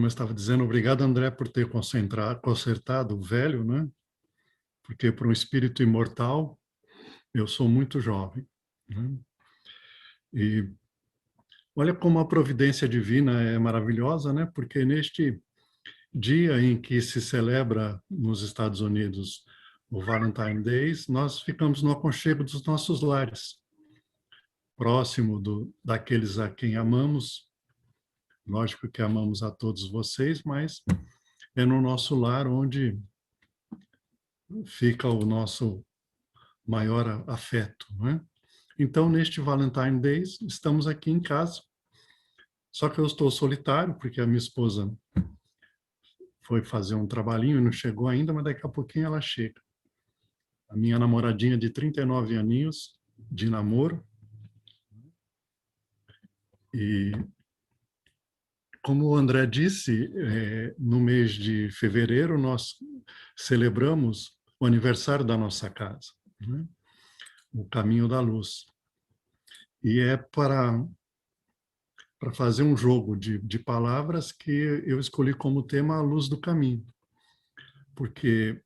eu estava dizendo, obrigado, André, por ter consertado o velho, né? Porque para um espírito imortal, eu sou muito jovem, né? E olha como a providência divina é maravilhosa, né? Porque neste dia em que se celebra nos Estados Unidos o Valentine Days, nós ficamos no aconchego dos nossos lares, próximo daqueles a quem amamos. Lógico que amamos a todos vocês, mas é no nosso lar onde fica o nosso maior afeto, né? Então, neste Valentine Days, estamos aqui em casa, só que eu estou solitário, porque a minha esposa foi fazer um trabalhinho e não chegou ainda, mas daqui a pouquinho ela chega. A minha namoradinha de 39 aninhos de namoro. E, como o André disse, no mês de fevereiro nós celebramos o aniversário da nossa casa, né? O Caminho da Luz. E é para fazer um jogo de palavras que eu escolhi como tema a luz do caminho. Porque,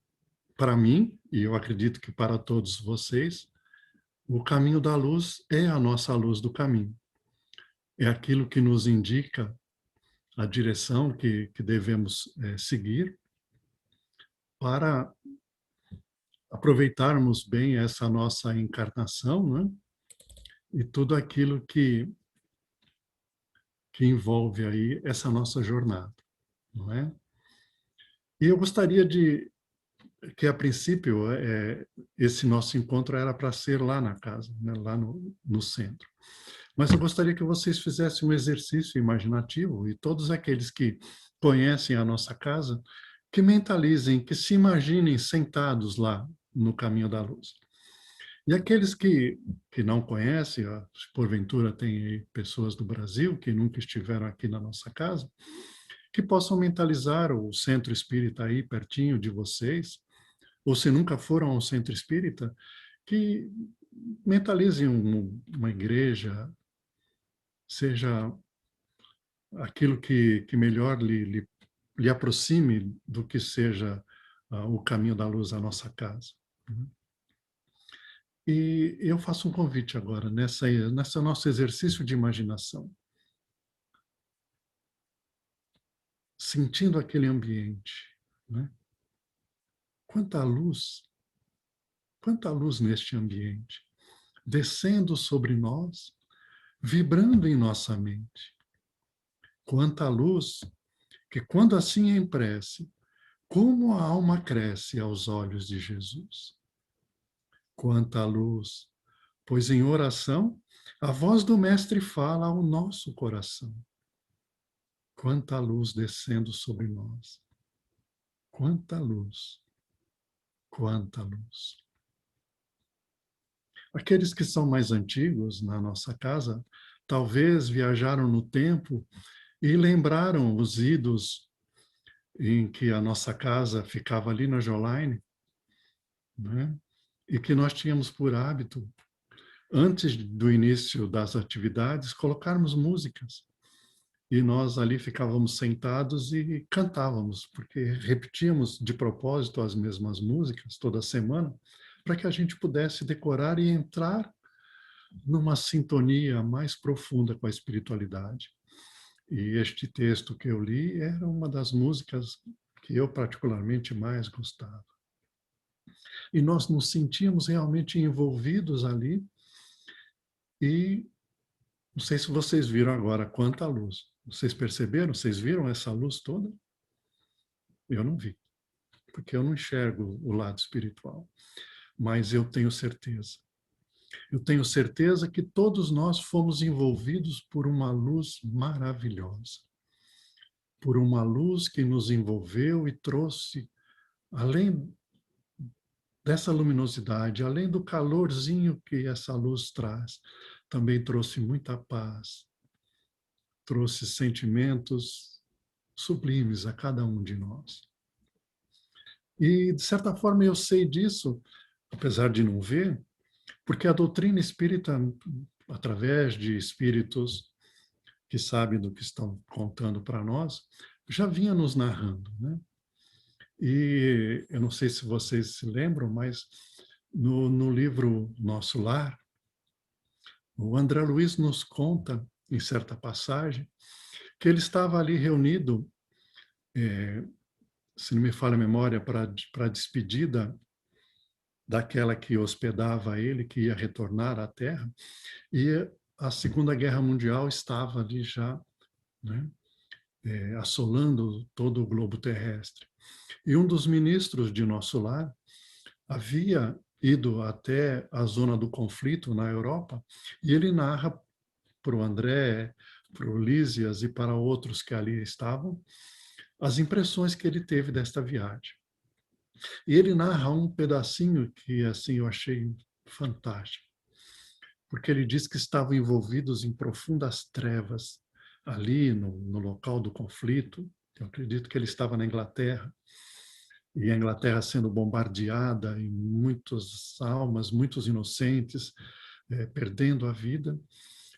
para mim, e eu acredito que para todos vocês, o caminho da luz é a nossa luz do caminho. É aquilo que nos indica a direção que devemos seguir para aproveitarmos bem essa nossa encarnação, né? E tudo aquilo que envolve aí essa nossa jornada, não é? E eu gostaria que a princípio esse nosso encontro era para ser lá na casa, né? Lá no centro. Mas eu gostaria que vocês fizessem um exercício imaginativo e todos aqueles que conhecem a nossa casa, que mentalizem, que se imaginem sentados lá no caminho da luz. E aqueles que não conhecem, porventura tem aí pessoas do Brasil que nunca estiveram aqui na nossa casa, que possam mentalizar o centro espírita aí pertinho de vocês, ou se nunca foram ao centro espírita, que mentalizem uma igreja, seja aquilo que melhor lhe aproxime do que seja o caminho da luz à nossa casa. E eu faço um convite agora, nessa nosso exercício de imaginação, sentindo aquele ambiente, né? Quanta luz neste ambiente, descendo sobre nós, vibrando em nossa mente. Quanta luz que, quando assim em prece, como a alma cresce aos olhos de Jesus. Quanta luz, pois em oração a voz do Mestre fala ao nosso coração. Quanta luz descendo sobre nós. Quanta luz, quanta luz. Aqueles que são mais antigos na nossa casa, talvez viajaram no tempo e lembraram os idos em que a nossa casa ficava ali na Jolaine, né? E que nós tínhamos por hábito, antes do início das atividades, colocarmos músicas. E nós ali ficávamos sentados e cantávamos, porque repetíamos de propósito as mesmas músicas toda semana, para que a gente pudesse decorar e entrar numa sintonia mais profunda com a espiritualidade. E este texto que eu li era uma das músicas que eu particularmente mais gostava. E nós nos sentíamos realmente envolvidos ali. E não sei se vocês viram agora quanta luz. Vocês perceberam? Vocês viram essa luz toda? Eu não vi, porque eu não enxergo o lado espiritual. Mas eu tenho certeza. Eu tenho certeza que todos nós fomos envolvidos por uma luz maravilhosa. Por uma luz que nos envolveu e trouxe, além dessa luminosidade, além do calorzinho que essa luz traz, também trouxe muita paz, trouxe sentimentos sublimes a cada um de nós. E, de certa forma, eu sei disso, apesar de não ver, porque a doutrina espírita, através de espíritos que sabem do que estão contando para nós, já vinha nos narrando, né? E eu não sei se vocês se lembram, mas no livro Nosso Lar, o André Luiz nos conta, em certa passagem, que ele estava ali reunido, se não me falha a memória, para a despedida daquela que hospedava ele, que ia retornar à Terra, e a Segunda Guerra Mundial estava ali já, né, assolando todo o globo terrestre. E um dos ministros de Nosso Lar havia ido até a zona do conflito na Europa, e ele narra para o André, para o Lísias e para outros que ali estavam, as impressões que ele teve desta viagem. E ele narra um pedacinho que assim eu achei fantástico, porque ele diz que estavam envolvidos em profundas trevas ali no local do conflito. Eu acredito que ele estava na Inglaterra, e a Inglaterra sendo bombardeada, e muitas almas, muitos inocentes, perdendo a vida.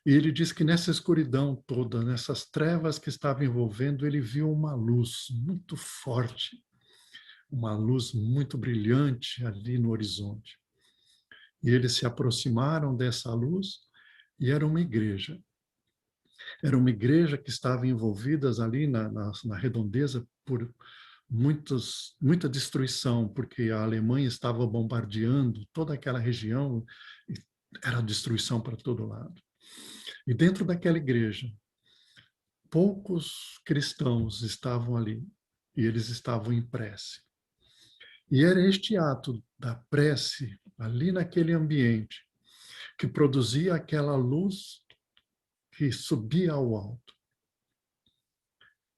E ele diz que nessa escuridão toda, nessas trevas que estava envolvendo, ele viu uma luz muito forte, uma luz muito brilhante ali no horizonte. E eles se aproximaram dessa luz e era uma igreja. Era uma igreja que estava envolvida ali na redondeza por muita destruição, porque a Alemanha estava bombardeando toda aquela região e era destruição para todo lado. E dentro daquela igreja, poucos cristãos estavam ali e eles estavam em prece. E era este ato da prece, ali naquele ambiente, que produzia aquela luz que subia ao alto.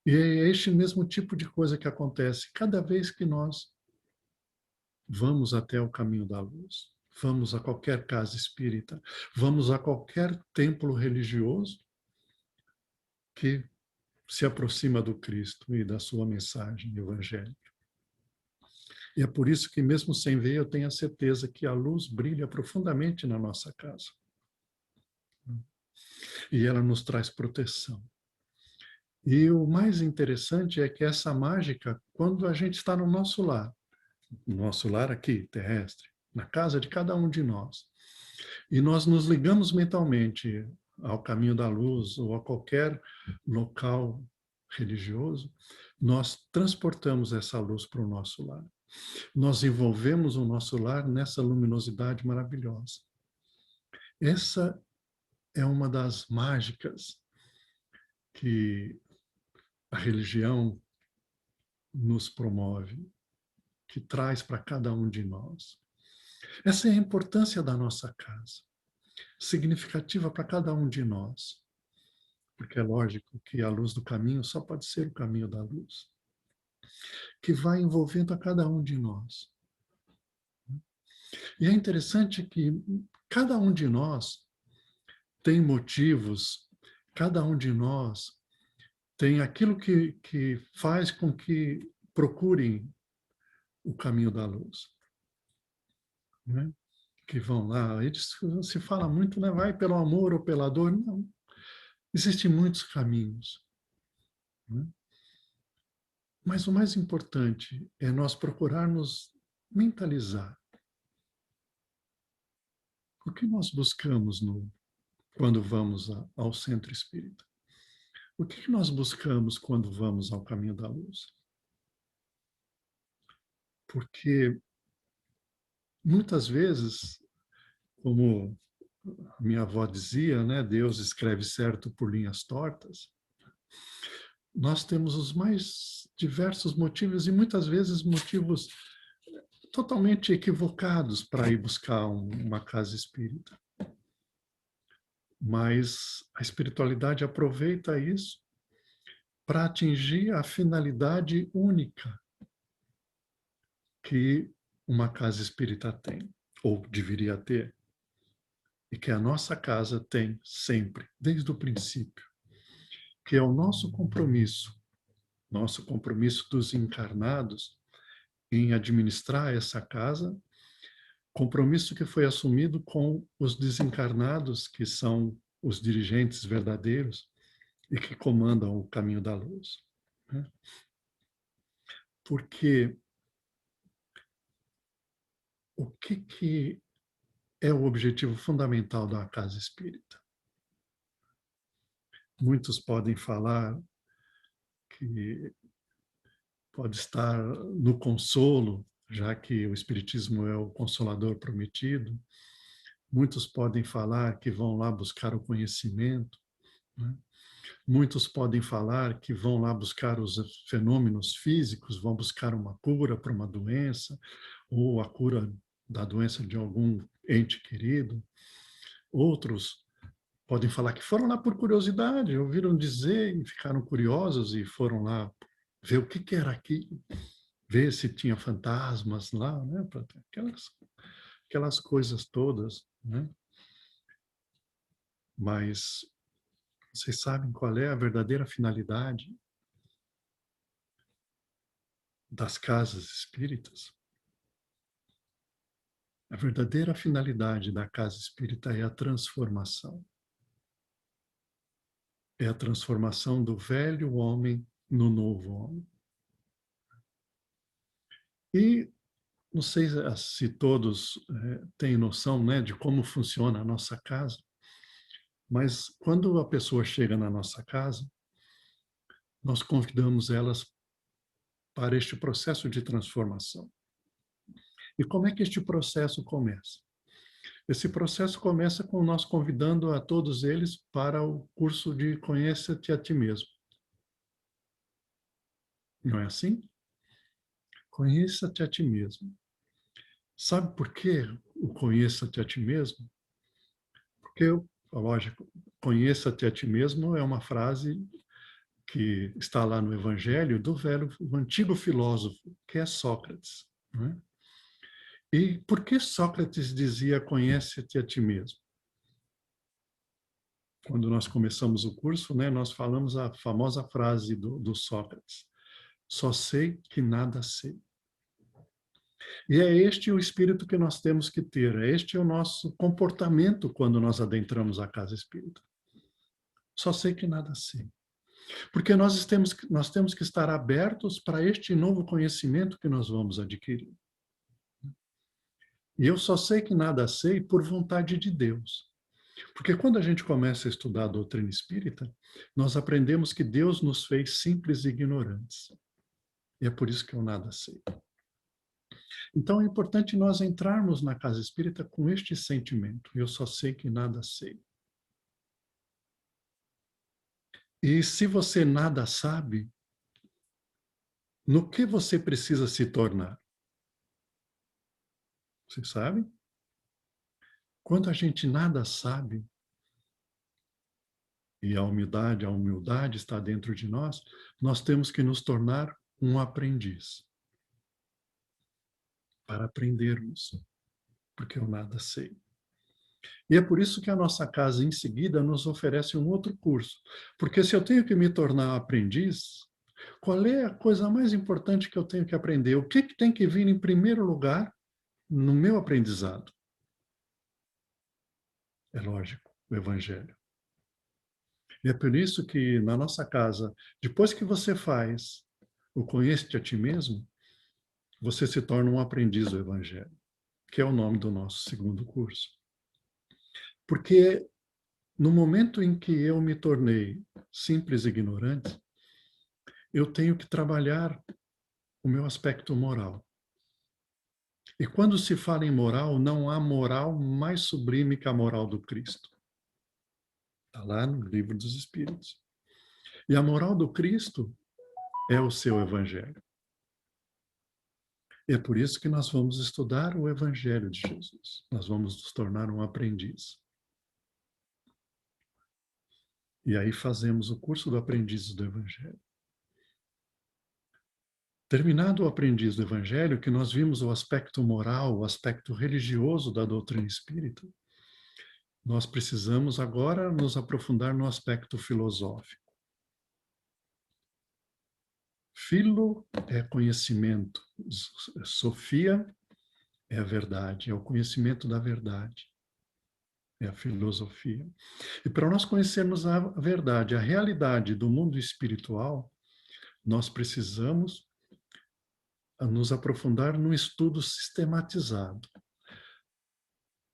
E é este mesmo tipo de coisa que acontece cada vez que nós vamos até o caminho da luz, vamos a qualquer casa espírita, vamos a qualquer templo religioso que se aproxima do Cristo e da sua mensagem evangélica. E é por isso que, mesmo sem ver, eu tenho a certeza que a luz brilha profundamente na nossa casa. E ela nos traz proteção. E o mais interessante é que essa mágica, quando a gente está no nosso lar aqui, terrestre, na casa de cada um de nós, e nós nos ligamos mentalmente ao caminho da luz ou a qualquer local religioso, nós transportamos essa luz para o nosso lar. Nós envolvemos o nosso lar nessa luminosidade maravilhosa. Essa é uma das mágicas que a religião nos promove, que traz para cada um de nós. Essa é a importância da nossa casa, significativa para cada um de nós, porque é lógico que a luz do caminho só pode ser o caminho da luz, que vai envolvendo a cada um de nós. E é interessante que cada um de nós tem motivos, cada um de nós tem aquilo que faz com que procurem o caminho da luz. Né? Que vão lá, eles, se fala muito, né? Vai pelo amor ou pela dor. Não, existem muitos caminhos. Né? Mas o mais importante é nós procurarmos mentalizar o que nós buscamos quando vamos ao centro espírita. O que nós buscamos quando vamos ao caminho da luz? Porque muitas vezes, como minha avó dizia, né, Deus escreve certo por linhas tortas, nós temos os mais diversos motivos e muitas vezes motivos totalmente equivocados para ir buscar uma casa espírita. Mas a espiritualidade aproveita isso para atingir a finalidade única que uma casa espírita tem, ou deveria ter, e que a nossa casa tem sempre, desde o princípio, que é o nosso compromisso dos encarnados em administrar essa casa, compromisso que foi assumido com os desencarnados, que são os dirigentes verdadeiros e que comandam o caminho da luz. né? Porque o que é o objetivo fundamental da casa espírita? Muitos podem falar que pode estar no consolo, já que o Espiritismo é o consolador prometido. Muitos podem falar que vão lá buscar o conhecimento, né? Muitos podem falar que vão lá buscar os fenômenos físicos, vão buscar uma cura para uma doença, ou a cura da doença de algum ente querido. Outros podem falar que foram lá por curiosidade, ouviram dizer e ficaram curiosos e foram lá ver o que era aquilo, ver se tinha fantasmas lá, né? Aquelas coisas todas, né? Mas vocês sabem qual é a verdadeira finalidade das casas espíritas? A verdadeira finalidade da casa espírita é a transformação. É a transformação do velho homem no novo homem. E não sei se todos têm noção, né, de como funciona a nossa casa, mas quando a pessoa chega na nossa casa, nós convidamos elas para este processo de transformação. E como é que este processo começa? Esse processo começa com nós convidando a todos eles para o curso de Conheça-te a ti mesmo. Não é assim? Conheça-te a ti mesmo. Sabe por que o conheça-te a ti mesmo? Porque, lógico, conheça-te a ti mesmo é uma frase que está lá no Evangelho do antigo filósofo, que é Sócrates. Não é? E por que Sócrates dizia conhece-te a ti mesmo? Quando nós começamos o curso, né, nós falamos a famosa frase do Sócrates: só sei que nada sei. E é este o espírito que nós temos que ter, é este o nosso comportamento quando nós adentramos a casa espírita. Só sei que nada sei. Porque nós temos que estar abertos para este novo conhecimento que nós vamos adquirir. E eu só sei que nada sei por vontade de Deus. Porque quando a gente começa a estudar a doutrina espírita, nós aprendemos que Deus nos fez simples e ignorantes. E é por isso que eu nada sei. Então é importante nós entrarmos na casa espírita com este sentimento. Eu só sei que nada sei. E se você nada sabe, no que você precisa se tornar? Você sabe? Quando a gente nada sabe, e a humildade está dentro de nós, nós temos que nos tornar um aprendiz. Para aprendermos, porque eu nada sei. E é por isso que a nossa casa, em seguida, nos oferece um outro curso. Porque se eu tenho que me tornar aprendiz, qual é a coisa mais importante que eu tenho que aprender? O que tem que vir em primeiro lugar no meu aprendizado? É lógico, o Evangelho. E é por isso que na nossa casa, depois que você faz o Conhece-te a ti mesmo, você se torna um aprendiz do Evangelho, que é o nome do nosso segundo curso. Porque no momento em que eu me tornei simples e ignorante, eu tenho que trabalhar o meu aspecto moral. E quando se fala em moral, não há moral mais sublime que a moral do Cristo. Está lá no Livro dos Espíritos. E a moral do Cristo é o seu Evangelho. E é por isso que nós vamos estudar o Evangelho de Jesus. Nós vamos nos tornar um aprendiz. E aí fazemos o curso do aprendiz do Evangelho. Terminado o aprendiz do Evangelho, que nós vimos o aspecto moral, o aspecto religioso da doutrina espírita, nós precisamos agora nos aprofundar no aspecto filosófico. Filo é conhecimento, Sofia é a verdade, é o conhecimento da verdade, é a filosofia. E para nós conhecermos a verdade, a realidade do mundo espiritual, nós precisamos nos aprofundar num estudo sistematizado,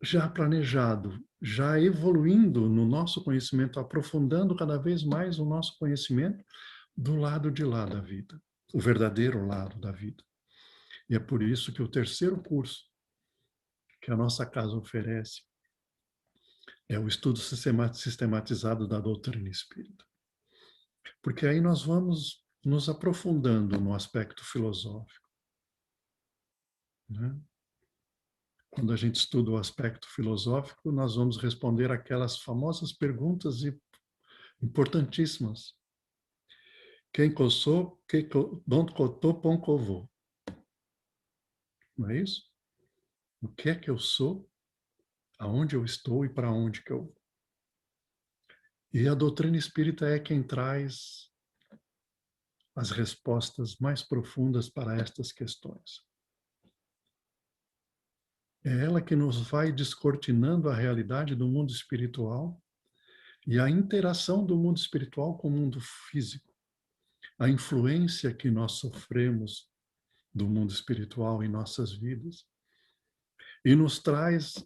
já planejado, já evoluindo no nosso conhecimento, aprofundando cada vez mais o nosso conhecimento do lado de lá da vida, o verdadeiro lado da vida. E é por isso que o terceiro curso que a nossa casa oferece é o estudo sistematizado da doutrina espírita. Porque aí nós vamos nos aprofundando no aspecto filosófico, né? Quando a gente estuda o aspecto filosófico, nós vamos responder aquelas famosas perguntas importantíssimas. Quem que eu sou, onde eu estou, para onde eu vou? Não é isso? O que é que eu sou, aonde eu estou e para onde que eu vou? E a doutrina espírita é quem traz as respostas mais profundas para estas questões. É ela que nos vai descortinando a realidade do mundo espiritual e a interação do mundo espiritual com o mundo físico, a influência que nós sofremos do mundo espiritual em nossas vidas, e nos traz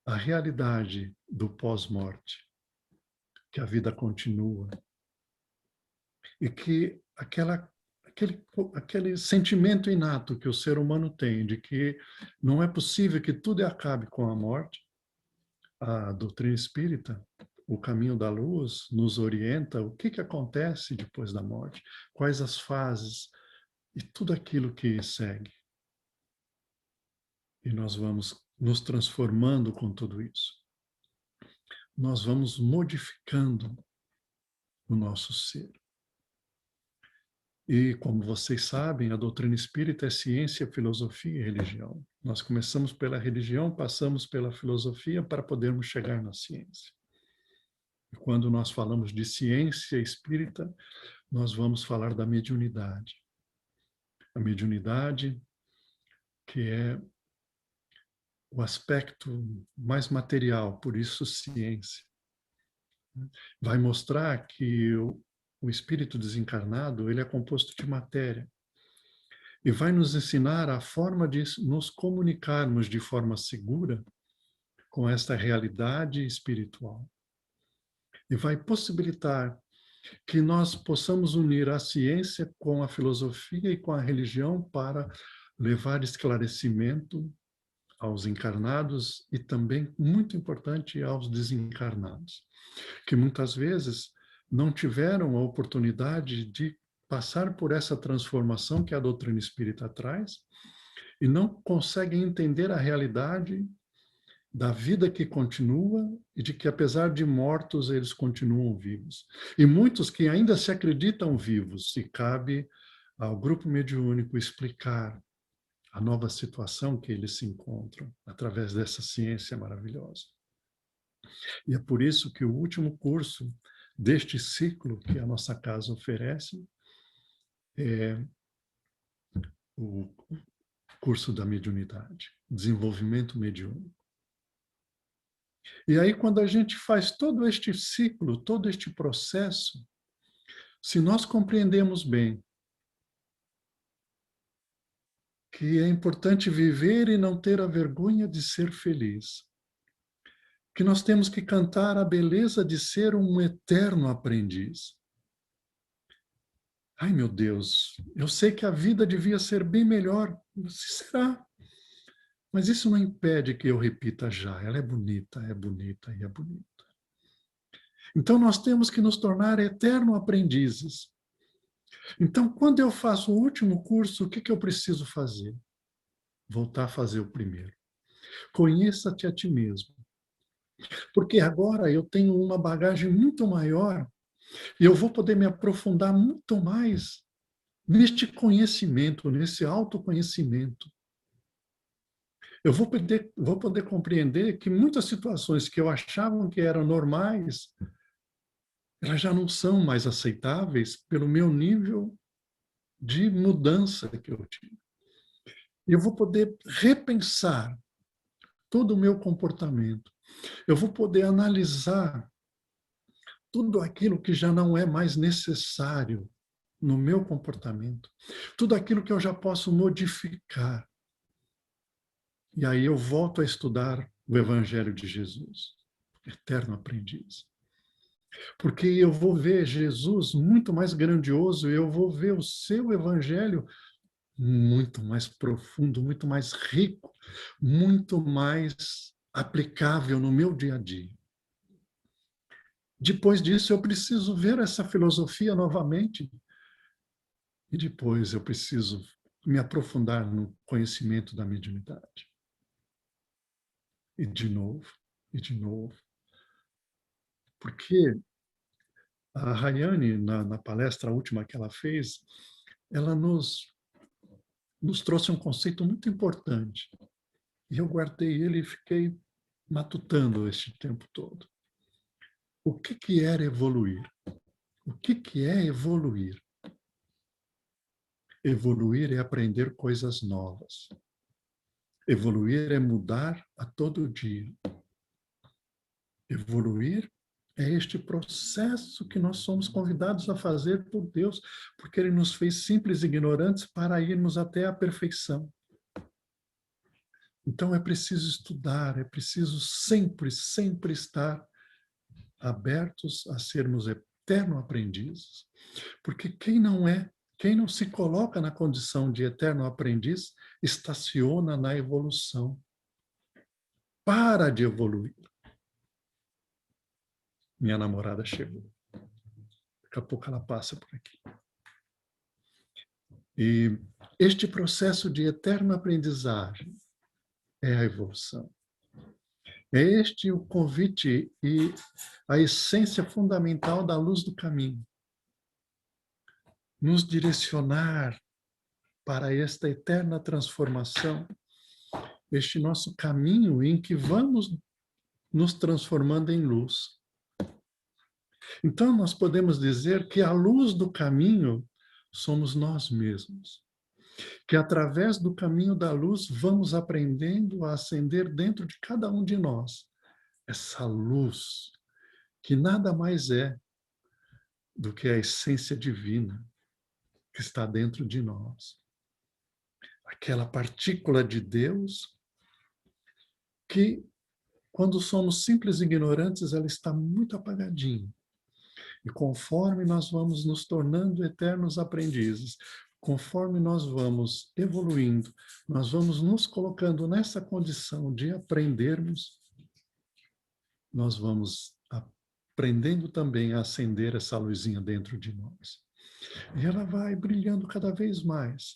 a realidade do pós-morte, que a vida continua, e que aquele sentimento inato que o ser humano tem de que não é possível que tudo acabe com a morte, a doutrina espírita, o caminho da luz, nos orienta o que acontece depois da morte, quais as fases e tudo aquilo que segue. E nós vamos nos transformando com tudo isso. Nós vamos modificando o nosso ser. E, como vocês sabem, a doutrina espírita é ciência, filosofia e religião. Nós começamos pela religião, passamos pela filosofia para podermos chegar na ciência. E quando nós falamos de ciência espírita, nós vamos falar da mediunidade. A mediunidade, que é o aspecto mais material, por isso ciência. Vai mostrar que o espírito desencarnado, ele é composto de matéria. E vai nos ensinar a forma de nos comunicarmos de forma segura com esta realidade espiritual. E vai possibilitar que nós possamos unir a ciência com a filosofia e com a religião para levar esclarecimento aos encarnados e também, muito importante, aos desencarnados, que muitas vezes não tiveram a oportunidade de passar por essa transformação que a doutrina espírita traz e não conseguem entender a realidade da vida que continua e de que, apesar de mortos, eles continuam vivos. E muitos que ainda se acreditam vivos, e cabe ao grupo mediúnico explicar a nova situação que eles se encontram através dessa ciência maravilhosa. E é por isso que o último curso deste ciclo que a nossa casa oferece é o curso da mediunidade, desenvolvimento mediúnico. E aí, quando a gente faz todo este ciclo, todo este processo, se nós compreendemos bem que é importante viver e não ter a vergonha de ser feliz, que nós temos que cantar a beleza de ser um eterno aprendiz. Ai, meu Deus, eu sei que a vida devia ser bem melhor. Se será. Mas isso não impede que eu repita já. Ela é bonita e é bonita. Então, nós temos que nos tornar eterno aprendizes. Então, quando eu faço o último curso, o que eu preciso fazer? Voltar a fazer o primeiro. Conheça-te a ti mesmo. Porque agora eu tenho uma bagagem muito maior e eu vou poder me aprofundar muito mais neste conhecimento, nesse autoconhecimento. Eu vou poder compreender que muitas situações que eu achava que eram normais, elas já não são mais aceitáveis pelo meu nível de mudança que eu tive. Eu vou poder repensar todo o meu comportamento. Eu vou poder analisar tudo aquilo que já não é mais necessário no meu comportamento, tudo aquilo que eu já posso modificar. E aí eu volto a estudar o Evangelho de Jesus, eterno aprendiz. Porque eu vou ver Jesus muito mais grandioso, eu vou ver o seu Evangelho muito mais profundo, muito mais rico, muito mais aplicável no meu dia a dia. Depois disso, eu preciso ver essa filosofia novamente. E depois eu preciso me aprofundar no conhecimento da mediunidade. E de novo, e de novo. Porque a Rayane, na palestra última que ela fez, ela nos trouxe um conceito muito importante. E eu guardei ele e fiquei matutando este tempo todo. O que era evoluir? O que é evoluir? Evoluir é aprender coisas novas. Evoluir é mudar a todo dia. Evoluir é este processo que nós somos convidados a fazer por Deus, porque Ele nos fez simples e ignorantes para irmos até a perfeição. Então é preciso estudar, é preciso sempre, sempre estar abertos a sermos eterno aprendizes, porque quem não se coloca na condição de eterno aprendiz, estaciona na evolução. Para de evoluir. Minha namorada chegou. Daqui a pouco ela passa por aqui. E este processo de eterna aprendizagem é a evolução. É este o convite e a essência fundamental da luz do caminho. Nos direcionar para esta eterna transformação, este nosso caminho em que vamos nos transformando em luz. Então, nós podemos dizer que a luz do caminho somos nós mesmos. Que através do caminho da luz vamos aprendendo a acender dentro de cada um de nós essa luz, que nada mais é do que a essência divina que está dentro de nós. Aquela partícula de Deus que, quando somos simples e ignorantes, ela está muito apagadinha. E conforme nós vamos nos tornando eternos aprendizes, conforme nós vamos evoluindo, nós vamos nos colocando nessa condição de aprendermos, nós vamos aprendendo também a acender essa luzinha dentro de nós. E ela vai brilhando cada vez mais,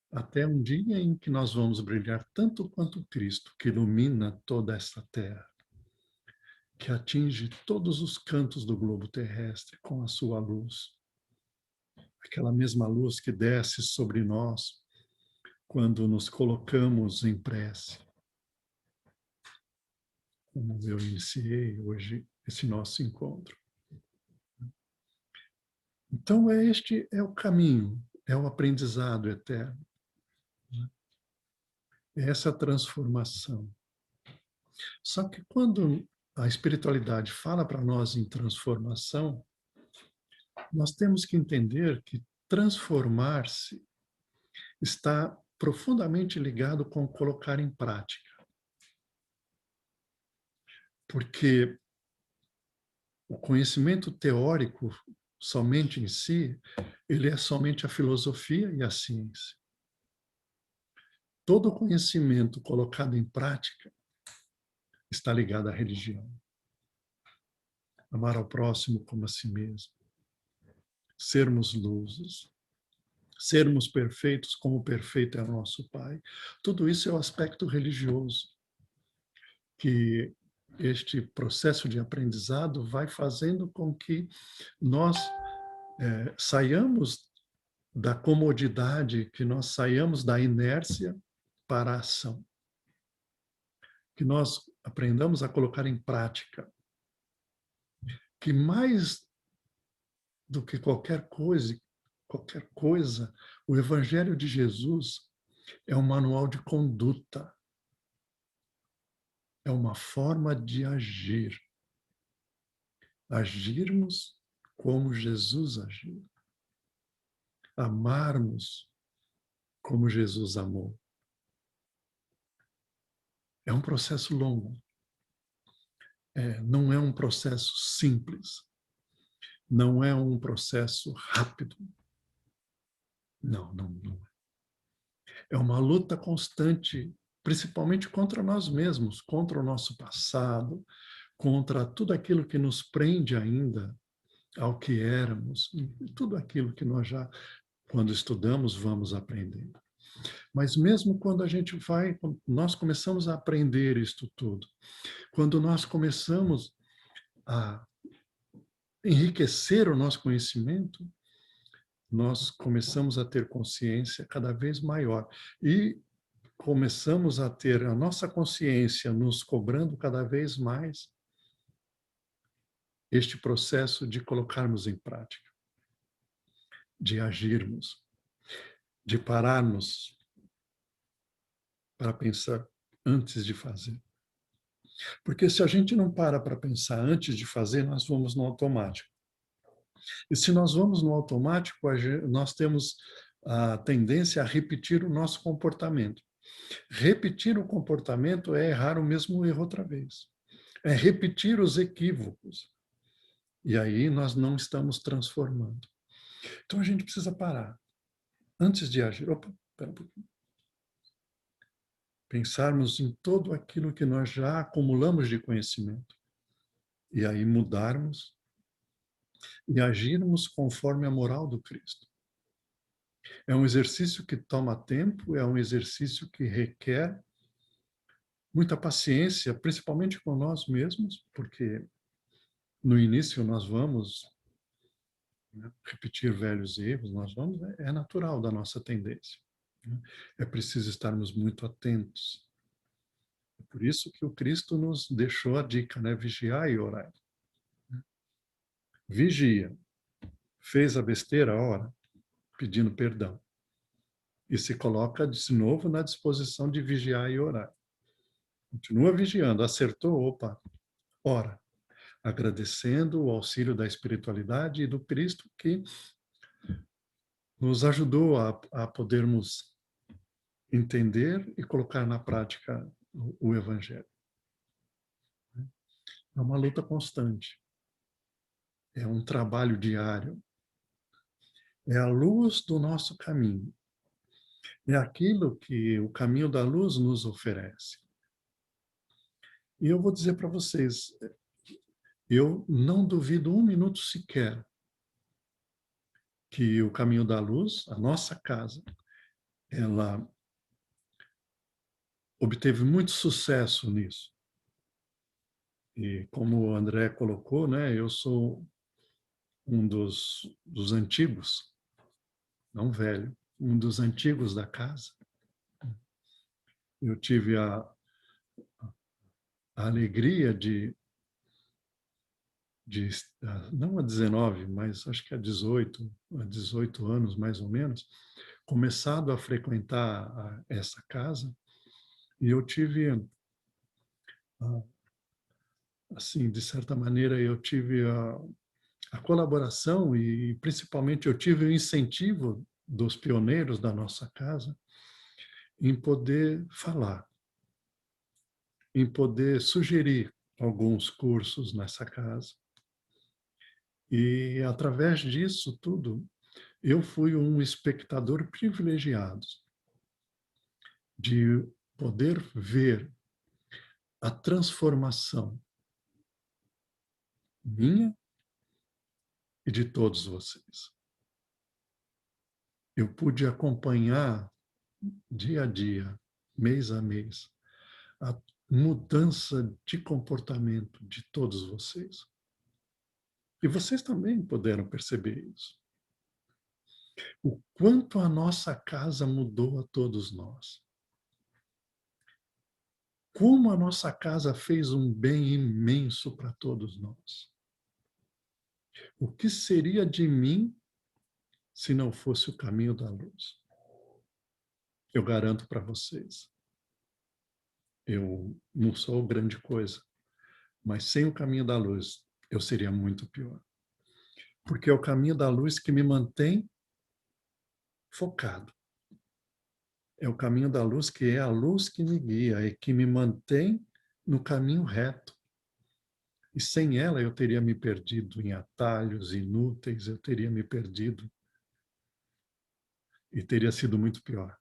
até um dia em que nós vamos brilhar tanto quanto Cristo, que ilumina toda essa terra, que atinge todos os cantos do globo terrestre com a sua luz. Aquela mesma luz que desce sobre nós quando nos colocamos em prece. Como eu iniciei hoje esse nosso encontro. Então, este é o caminho, é o aprendizado eterno. É essa transformação. Só que quando a espiritualidade fala para nós em transformação, nós temos que entender que transformar-se está profundamente ligado com colocar em prática. Porque o conhecimento teórico somente em si, ele é somente a filosofia e a ciência. Todo conhecimento colocado em prática está ligado à religião. Amar ao próximo como a si mesmo. Sermos luzes. Sermos perfeitos como perfeito é o nosso Pai. Tudo isso é o aspecto religioso que este processo de aprendizado vai fazendo com que nós saiamos da comodidade, que nós saiamos da inércia para a ação. Que nós aprendamos a colocar em prática. Que mais do que qualquer coisa, o Evangelho de Jesus é um manual de conduta. É uma forma de agir. Agirmos como Jesus agiu. amarmos como Jesus amou. É um processo longo. Não é um processo simples. Não é um processo rápido. Não, não, não. É uma luta constante, principalmente contra nós mesmos, contra o nosso passado, contra tudo aquilo que nos prende ainda ao que éramos, e tudo aquilo que nós já, quando estudamos, vamos aprendendo. Mas mesmo quando a gente vai, quando nós começamos a aprender isto tudo, quando nós começamos a enriquecer o nosso conhecimento, nós começamos a ter consciência cada vez maior. E começamos a ter a nossa consciência nos cobrando cada vez mais este processo de colocarmos em prática, de agirmos, de pararmos para pensar antes de fazer. Porque se a gente não para pensar antes de fazer, nós vamos no automático. E se nós vamos no automático, nós temos a tendência a repetir o nosso comportamento. Repetir o comportamento é errar o mesmo erro outra vez. É repetir os equívocos. E aí nós não estamos transformando. Então a gente precisa parar. Antes de agir, opa, espera um pouquinho. Pensarmos em todo aquilo que nós já acumulamos de conhecimento. E aí mudarmos e agirmos conforme a moral do Cristo. É um exercício que toma tempo, é um exercício que requer muita paciência, principalmente com nós mesmos, porque no início nós vamos, né, repetir velhos erros, é natural da nossa tendência. Né? É preciso estarmos muito atentos. É por isso que o Cristo nos deixou a dica, né? Vigiar e orar. Vigia. Fez a besteira, ora, pedindo perdão. E se coloca de novo na disposição de vigiar e orar. Continua vigiando. Acertou, opa, ora. Agradecendo o auxílio da espiritualidade e do Cristo que nos ajudou a podermos entender e colocar na prática o Evangelho. É uma luta constante. É um trabalho diário. É a luz do nosso caminho. É aquilo que o caminho da luz nos oferece. E eu vou dizer para vocês, eu não duvido um minuto sequer que o caminho da luz, a nossa casa, ela obteve muito sucesso nisso. E como o André colocou, né, eu sou um dos antigos, não velho, um dos antigos da casa. Eu tive a alegria de, não a 19, mas acho que a 18 anos mais ou menos, começado a frequentar essa casa, e eu tive, assim, de certa maneira, eu tive a colaboração e, principalmente, eu tive o incentivo dos pioneiros da nossa casa em poder falar, em poder sugerir alguns cursos nessa casa. E, através disso tudo, eu fui um espectador privilegiado de poder ver a transformação minha e de todos vocês. Eu pude acompanhar dia a dia, mês a mês, a mudança de comportamento de todos vocês. E vocês também puderam perceber isso. O quanto a nossa casa mudou a todos nós. Como a nossa casa fez um bem imenso para todos nós. O que seria de mim se não fosse o caminho da luz? Eu garanto para vocês. Eu não sou grande coisa, mas sem o caminho da luz, eu seria muito pior. Porque é o caminho da luz que me mantém focado. É o caminho da luz, que é a luz que me guia e que me mantém no caminho reto. E sem ela eu teria me perdido em atalhos inúteis, eu teria me perdido e teria sido muito pior.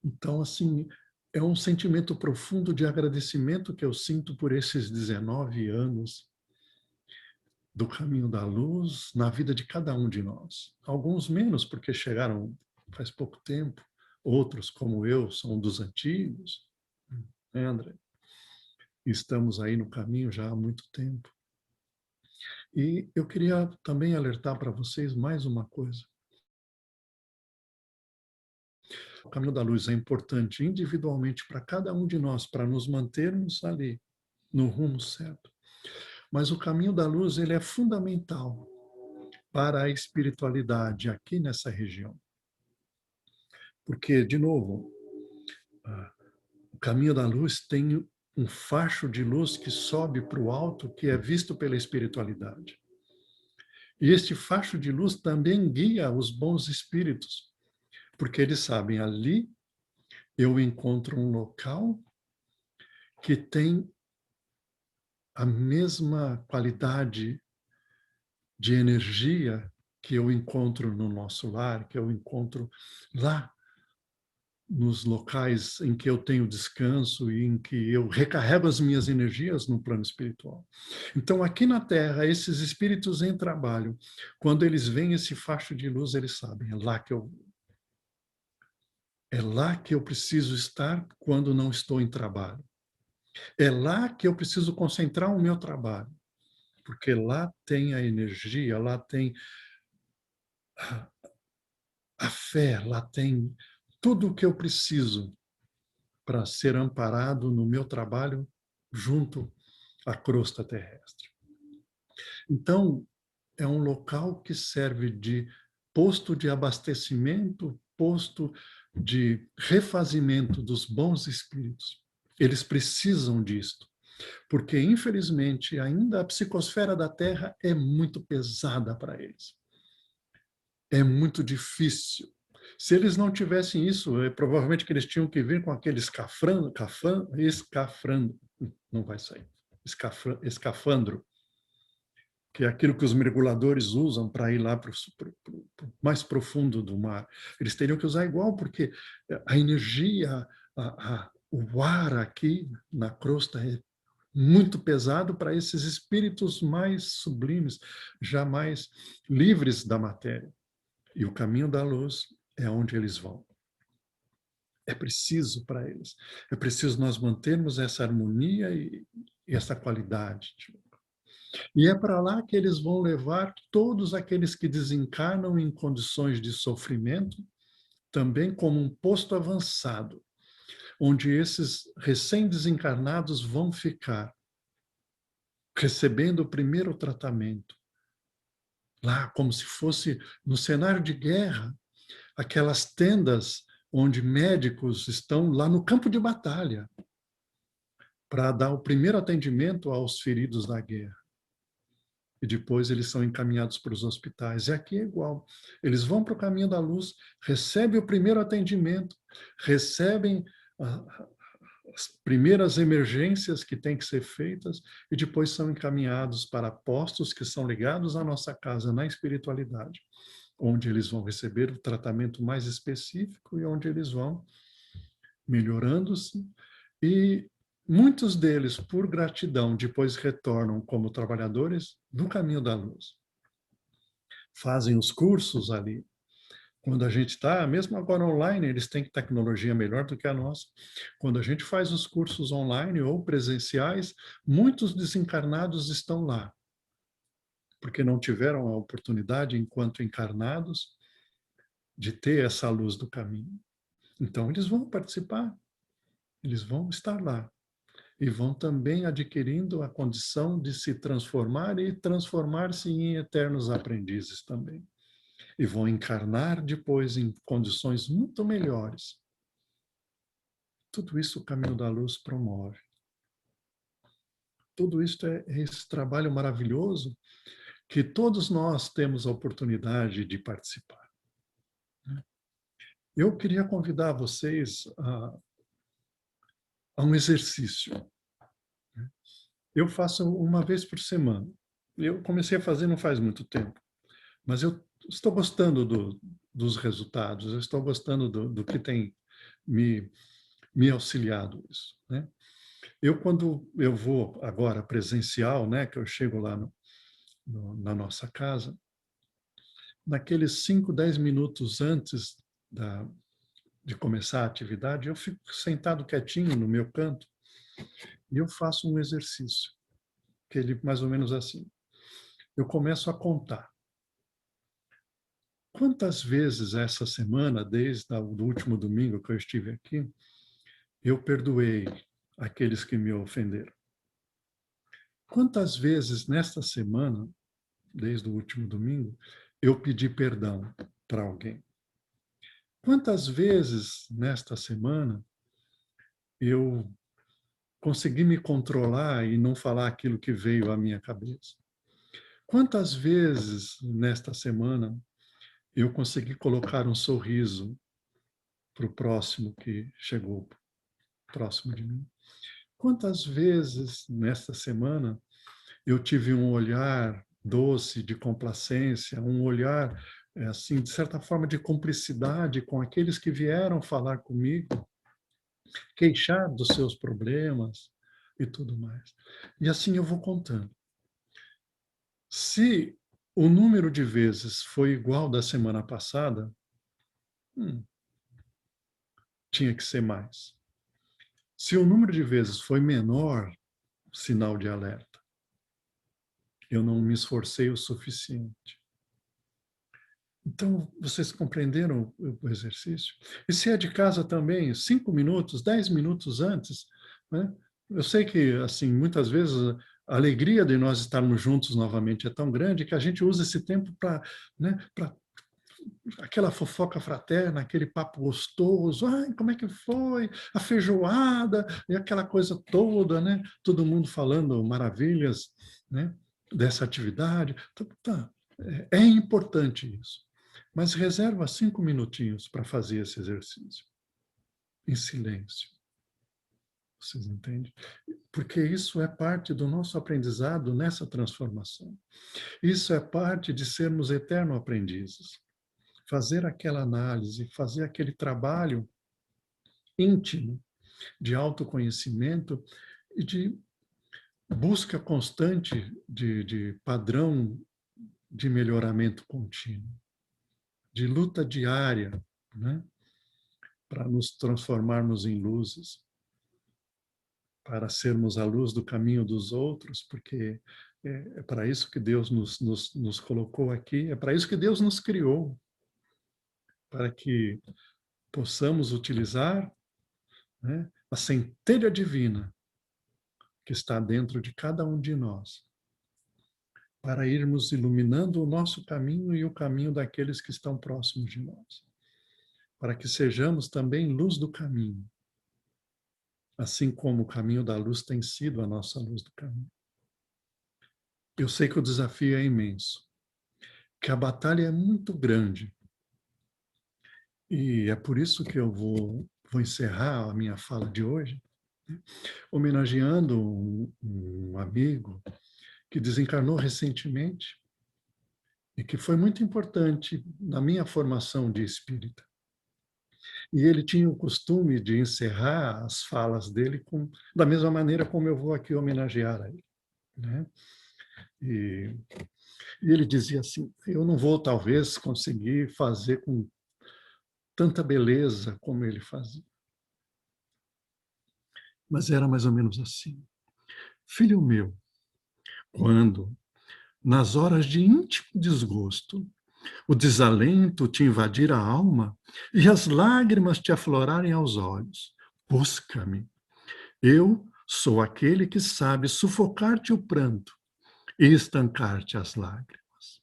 Então, assim, é um sentimento profundo de agradecimento que eu sinto por esses 19 anos do caminho da luz na vida de cada um de nós. Alguns menos, porque chegaram faz pouco tempo, outros, como eu, são dos antigos, né, André? Estamos aí no caminho já há muito tempo. E eu queria também alertar para vocês mais uma coisa. O caminho da luz é importante individualmente para cada um de nós, para nos mantermos ali, no rumo certo. Mas o caminho da luz, ele é fundamental para a espiritualidade aqui nessa região. Porque, de novo, o caminho da luz tem um facho de luz que sobe para o alto, que é visto pela espiritualidade. E este facho de luz também guia os bons espíritos, porque eles sabem, ali eu encontro um local que tem a mesma qualidade de energia que eu encontro no nosso lar, que eu encontro lá nos locais em que eu tenho descanso e em que eu recarrego as minhas energias no plano espiritual. Então, aqui na Terra, esses espíritos em trabalho, quando eles veem esse facho de luz, eles sabem, é lá que eu preciso estar quando não estou em trabalho. É lá que eu preciso concentrar o meu trabalho, porque lá tem a energia, lá tem a fé, lá tem tudo o que eu preciso para ser amparado no meu trabalho junto à crosta terrestre. Então, é um local que serve de posto de abastecimento, posto de refazimento dos bons espíritos. Eles precisam disto, porque, infelizmente, ainda a psicosfera da Terra é muito pesada para eles. É muito difícil. Se eles não tivessem isso, provavelmente que eles tinham que vir com aquele escafandro, não vai sair, escafandro, que é aquilo que os mergulhadores usam para ir lá para o mais profundo do mar. Eles teriam que usar igual, porque a energia, o ar aqui na crosta é muito pesado para esses espíritos mais sublimes, já mais livres da matéria. E o caminho da luz é onde eles vão. É preciso para eles. É preciso nós mantermos essa harmonia e essa qualidade. E é para lá que eles vão levar todos aqueles que desencarnam em condições de sofrimento, também como um posto avançado, onde esses recém-desencarnados vão ficar recebendo o primeiro tratamento. Lá, como se fosse no cenário de guerra, aquelas tendas onde médicos estão lá no campo de batalha para dar o primeiro atendimento aos feridos da guerra. E depois eles são encaminhados para os hospitais. E aqui é igual. Eles vão para o caminho da luz, recebem o primeiro atendimento, recebem as primeiras emergências que têm que ser feitas e depois são encaminhados para postos que são ligados à nossa casa na espiritualidade, onde eles vão receber o tratamento mais específico e onde eles vão melhorando-se. E muitos deles, por gratidão, depois retornam como trabalhadores do caminho da luz. Fazem os cursos ali. Quando a gente está, mesmo agora online, eles têm tecnologia melhor do que a nossa. Quando a gente faz os cursos online ou presenciais, muitos desencarnados estão lá, porque não tiveram a oportunidade, enquanto encarnados, de ter essa luz do caminho. Então, eles vão participar, eles vão estar lá. E vão também adquirindo a condição de se transformar e transformar-se em eternos aprendizes também. E vão encarnar depois em condições muito melhores. Tudo isso o Caminho da Luz promove. Tudo isso é esse trabalho maravilhoso que todos nós temos a oportunidade de participar. Eu queria convidar vocês a um exercício. Eu faço uma vez por semana. Eu comecei a fazer não faz muito tempo, mas eu estou gostando dos resultados, eu estou gostando do que tem me, me auxiliado isso, né? Quando eu vou agora presencial, né, que eu chego lá na nossa casa, naqueles 5, 10 minutos antes da, de começar a atividade, eu fico sentado quietinho no meu canto e eu faço um exercício, que ele mais ou menos assim. Eu começo a contar. Quantas vezes essa semana, desde o último domingo que eu estive aqui, eu perdoei aqueles que me ofenderam? Quantas vezes nesta semana, desde o último domingo, eu pedi perdão para alguém? Quantas vezes nesta semana eu consegui me controlar e não falar aquilo que veio à minha cabeça? Quantas vezes nesta semana eu consegui colocar um sorriso para o próximo que chegou próximo de mim? Quantas vezes nesta semana eu tive um olhar doce de complacência, um olhar assim, de certa forma de cumplicidade com aqueles que vieram falar comigo, queixar dos seus problemas e tudo mais. E assim eu vou contando. Se o número de vezes foi igual da semana passada, tinha que ser mais. Se o número de vezes foi menor, sinal de alerta. Eu não me esforcei o suficiente. Então, vocês compreenderam o exercício? E se é de casa também, 5 minutos, 10 minutos antes, né? Eu sei que, assim, muitas vezes a alegria de nós estarmos juntos novamente é tão grande que a gente usa esse tempo para, né, para aquela fofoca fraterna, aquele papo gostoso, ai, como é que foi? A feijoada, e aquela coisa toda, né? Todo mundo falando maravilhas, né, dessa atividade. Tá. É importante isso. Mas reserva 5 minutinhos para fazer esse exercício, em silêncio. Vocês entendem? Porque isso é parte do nosso aprendizado nessa transformação. Isso é parte de sermos eterno aprendizes. Fazer aquela análise, fazer aquele trabalho íntimo de autoconhecimento e de busca constante de padrão de melhoramento contínuo, de luta diária, né? Para nos transformarmos em luzes, para sermos a luz do caminho dos outros, porque é para isso que Deus nos colocou aqui, é para isso que Deus nos criou, para que possamos utilizar, né, a centelha divina que está dentro de cada um de nós, para irmos iluminando o nosso caminho e o caminho daqueles que estão próximos de nós, para que sejamos também luz do caminho, assim como o caminho da luz tem sido a nossa luz do caminho. Eu sei que o desafio é imenso, que a batalha é muito grande, e é por isso que eu vou encerrar a minha fala de hoje, né, homenageando um amigo que desencarnou recentemente e que foi muito importante na minha formação de espírita. E ele tinha o costume de encerrar as falas dele da mesma maneira como eu vou aqui homenagear a ele, né? E, e ele dizia assim: eu não vou talvez conseguir fazer com tanta beleza como ele fazia. Mas era mais ou menos assim: filho meu, quando, nas horas de íntimo desgosto, o desalento te invadir a alma e as lágrimas te aflorarem aos olhos, busca-me. Eu sou aquele que sabe sufocar-te o pranto e estancar-te as lágrimas.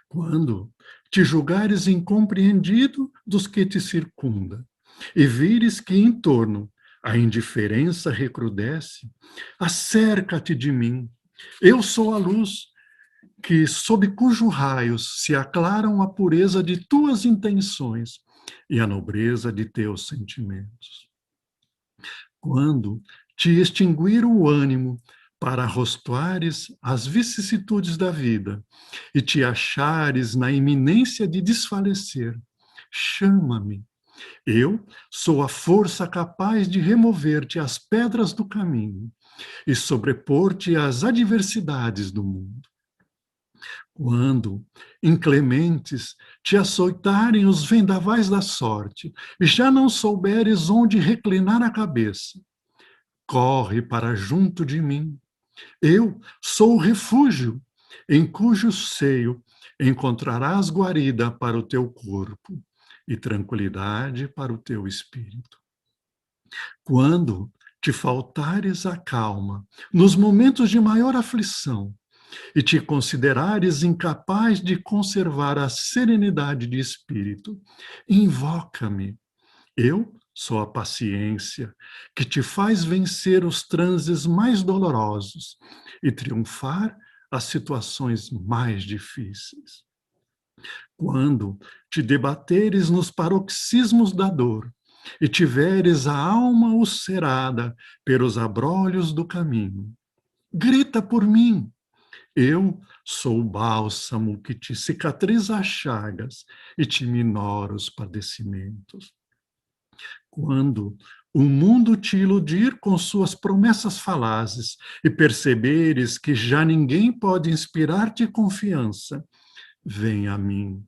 Quando te julgares incompreendido dos que te circunda e vires que em torno a indiferença recrudesce, acerca-te de mim. Eu sou a luz que, sob cujos raios se aclaram a pureza de tuas intenções e a nobreza de teus sentimentos. Quando te extinguir o ânimo para arrostares as vicissitudes da vida e te achares na iminência de desfalecer, chama-me. Eu sou a força capaz de remover-te as pedras do caminho e sobrepor-te às adversidades do mundo. Quando, inclementes, te açoitarem os vendavais da sorte e já não souberes onde reclinar a cabeça, corre para junto de mim. Eu sou o refúgio, em cujo seio encontrarás guarida para o teu corpo e tranquilidade para o teu espírito. Quando te faltares a calma, nos momentos de maior aflição, e te considerares incapaz de conservar a serenidade de espírito, invoca-me. Eu sou a paciência que te faz vencer os transes mais dolorosos e triunfar as situações mais difíceis. Quando te debateres nos paroxismos da dor e tiveres a alma ulcerada pelos abrolhos do caminho, grita por mim. Eu sou o bálsamo que te cicatriza as chagas e te minora os padecimentos. Quando o mundo te iludir com suas promessas falazes e perceberes que já ninguém pode inspirar-te confiança, vem a mim.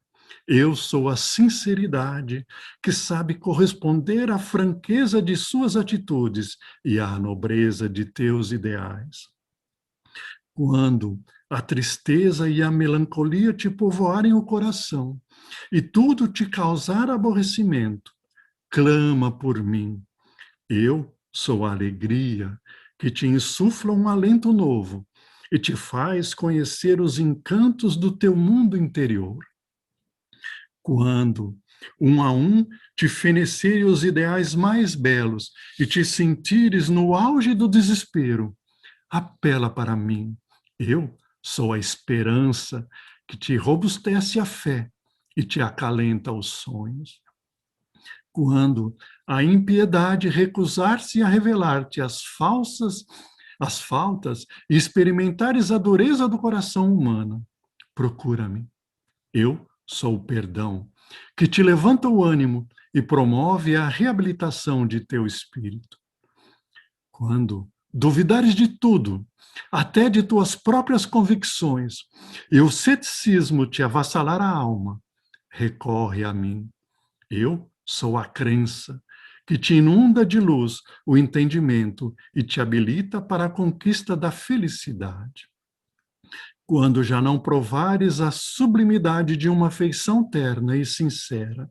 Eu sou a sinceridade que sabe corresponder à franqueza de suas atitudes e à nobreza de teus ideais. Quando a tristeza e a melancolia te povoarem o coração e tudo te causar aborrecimento, clama por mim. Eu sou a alegria que te insufla um alento novo e te faz conhecer os encantos do teu mundo interior. Quando, um a um, te fenecerem os ideais mais belos e te sentires no auge do desespero, apela para mim. Eu sou a esperança que te robustece a fé e te acalenta os sonhos. Quando a impiedade recusar-se a revelar-te as faltas e experimentares a dureza do coração humano, procura-me. Eu sou o perdão que te levanta o ânimo e promove a reabilitação de teu espírito. Quando duvidares de tudo, até de tuas próprias convicções, e o ceticismo te avassalar a alma, recorre a mim. Eu sou a crença que te inunda de luz o entendimento e te habilita para a conquista da felicidade. Quando já não provares a sublimidade de uma afeição terna e sincera,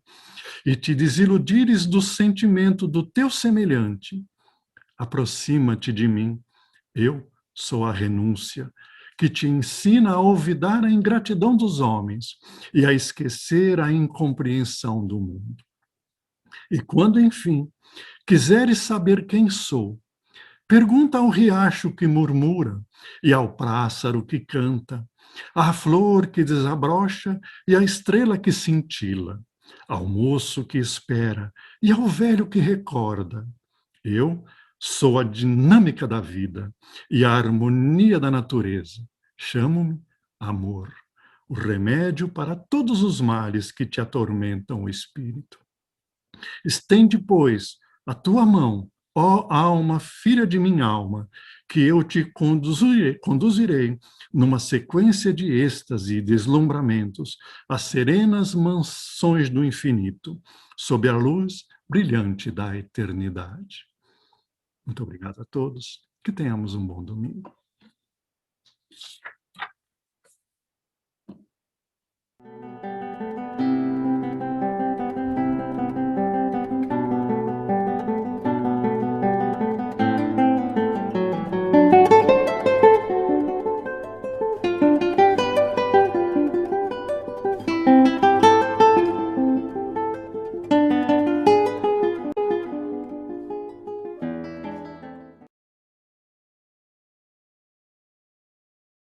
e te desiludires do sentimento do teu semelhante, aproxima-te de mim. Eu sou a renúncia que te ensina a olvidar a ingratidão dos homens e a esquecer a incompreensão do mundo. E quando, enfim, quiseres saber quem sou, pergunta ao riacho que murmura e ao pássaro que canta, à flor que desabrocha e à estrela que cintila, ao moço que espera e ao velho que recorda. Eu sou a dinâmica da vida e a harmonia da natureza. Chamo-me amor, o remédio para todos os males que te atormentam o espírito. Estende, pois, a tua mão, ó alma, filha de minha alma, que eu te conduzirei numa sequência de êxtase e deslumbramentos às serenas mansões do infinito, sob a luz brilhante da eternidade. Muito obrigado a todos. Que tenhamos um bom domingo.